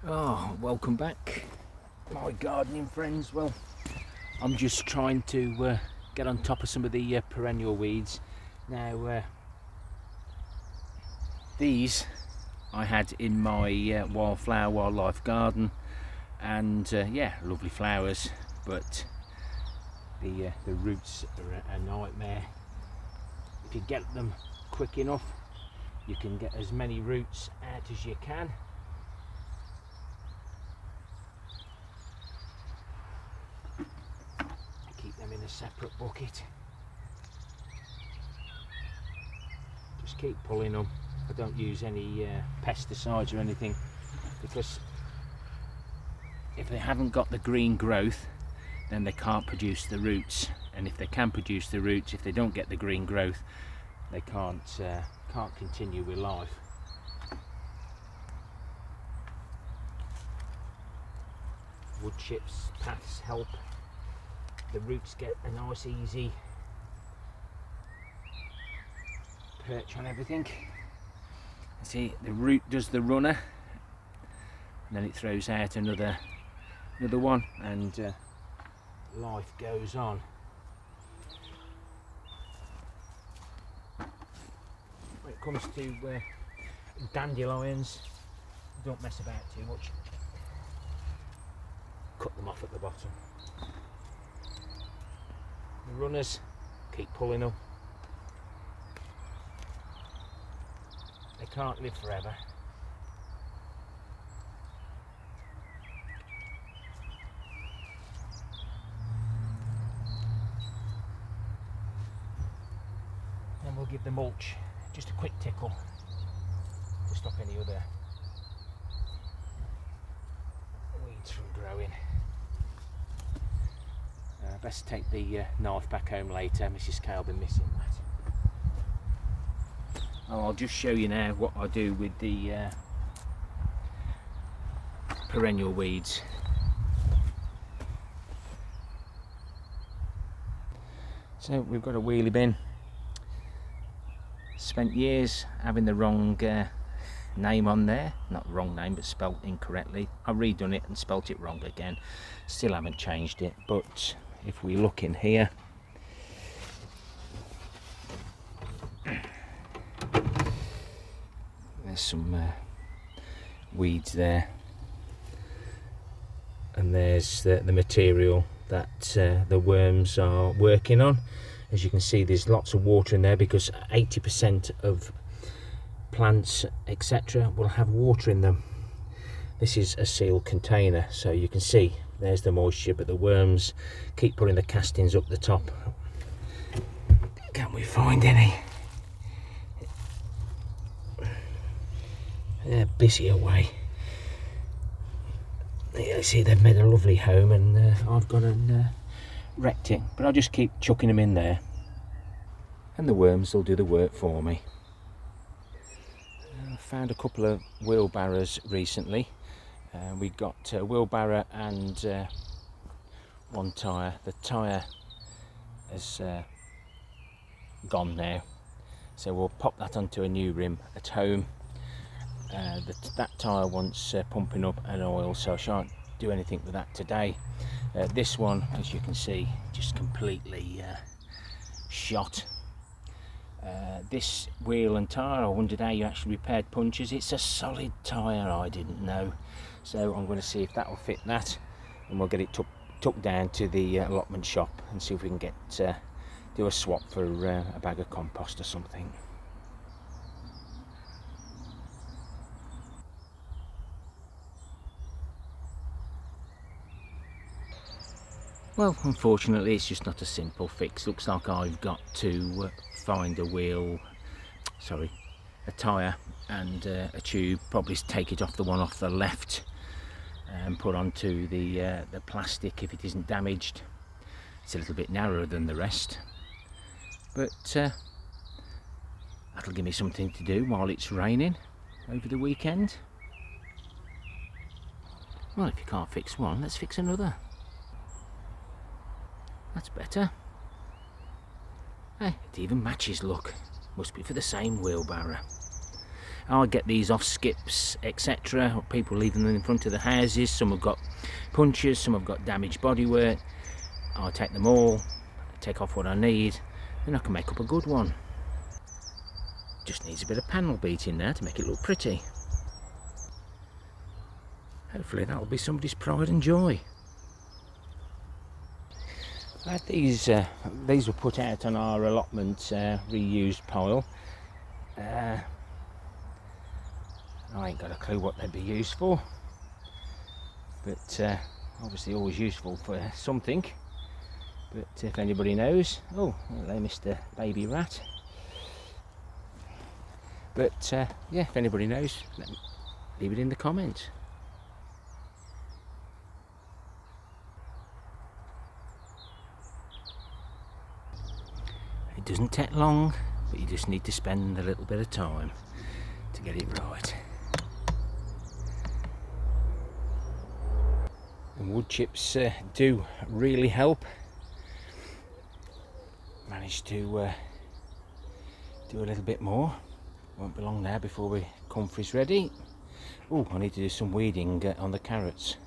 Oh, welcome back, my gardening friends. Well, I'm just trying to get on top of some of the perennial weeds. Now, these I had in my wildlife garden, and yeah, lovely flowers, but the roots are a nightmare. If you get them quick enough, you can get as many roots out as you can. Keep them in a separate bucket. Just keep pulling them. I don't use any pesticides or anything, because if they haven't got the green growth, then they can't produce the roots, and if they can produce the roots, if they don't get the green growth, they can't continue with life. Wood chips, paths help the roots get a nice easy perch on everything. See, the root does the runner, and then it throws out another one, and life goes on. When it comes to dandelions, don't mess about too much. Cut them off at the bottom. The runners, keep pulling them. They can't live forever. And we'll give the mulch just a quick tickle to stop any other weeds from growing. Best take the knife back home later. Mrs. K will be missing that. Oh, I'll just show you now what I do with the perennial weeds. So we've got a wheelie bin. Spent years having the wrong name on there, not wrong name, but spelt incorrectly. I've redone it and spelt it wrong again. Still haven't changed it, but if we look in here, there's some weeds there, and there's the material that the worms are working on. As you can see, there's lots of water in there, because 80% of plants, etc., will have water in them. This is a sealed container, so you can see there's the moisture, but the worms keep putting the castings up the top. Can't we find any? They're busy away. You see, they've made a lovely home, and I've gone and wrecked it, but I'll just keep chucking them in there, and the worms will do the work for me. I found a couple of wheelbarrows recently. We got a wheelbarrow and one tyre. The tyre has gone now, so we'll pop that onto a new rim at home. That tyre wants pumping up and oil, so I shan't do anything with that today. This one, as you can see, just completely shot. This wheel and tyre, I wondered how you actually repaired punctures. It's a solid tyre, I didn't know. So I'm going to see if that will fit that, and we'll get it tucked down to the allotment shop and see if we can get do a swap for a bag of compost or something. Well, unfortunately, it's just not a simple fix. Looks like I've got to find a tyre and a tube, probably take it off the one off the left and put onto the plastic if it isn't damaged. It's a little bit narrower than the rest, but that'll give me something to do while it's raining over the weekend. Well, if you can't fix one, let's fix another. That's better. Hey, it even matches, look. Must be for the same wheelbarrow. I'll get these off skips, etc. People leaving them in front of the houses. Some have got punctures, some have got damaged bodywork. I'll take them all, take off what I need, and I can make up a good one. Just needs a bit of panel beating now to make it look pretty. Hopefully that'll be somebody's pride and joy. I had these were put out on our allotment reused pile. I ain't got a clue what they'd be used for, but obviously always useful for something. But if anybody knows, oh, hello Mr. Baby Rat. But yeah, if anybody knows, leave it in the comments. It doesn't take long, but you just need to spend a little bit of time to get it right. And wood chips do really help. Managed to do a little bit more. Won't be long now before the comfrey's ready. Oh, I need to do some weeding on the carrots.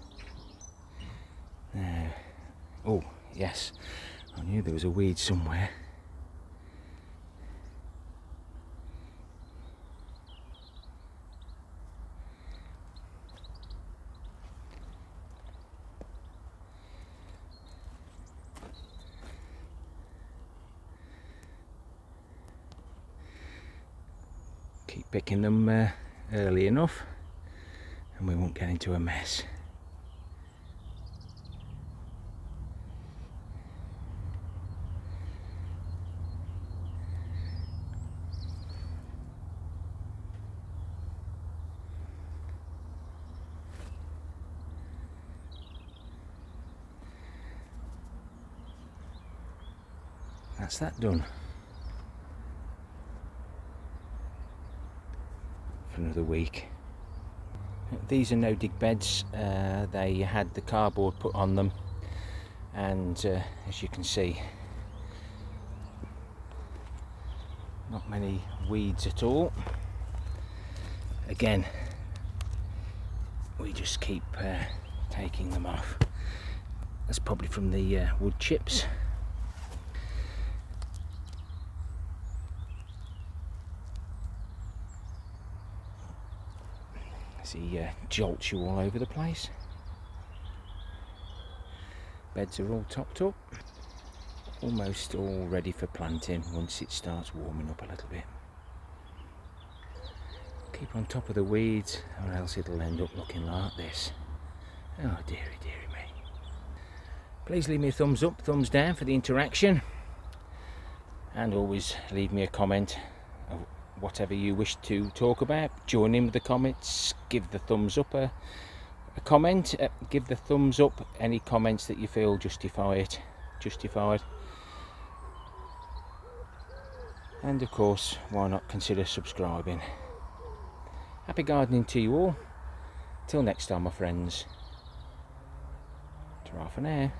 Oh, yes, I knew there was a weed somewhere. Keep picking them early enough and we won't get into a mess. That's that done. For another week. These are no dig beds. They had the cardboard put on them, and as you can see, not many weeds at all. Again, we just keep taking them off. That's probably from the wood chips. He jolts you all over the place. Beds are all topped up, almost all ready for planting once it starts warming up a little bit. Keep on top of the weeds or else it'll end up looking like this. Oh dearie dearie me. Please leave me a thumbs up, thumbs down for the interaction, and always leave me a comment of whatever you wish to talk about. Join in with the comments, give the thumbs up a comment, give the thumbs up any comments that you feel justified, and of course why not consider subscribing. Happy gardening to you all. Till next time my friends, ta-ra for now.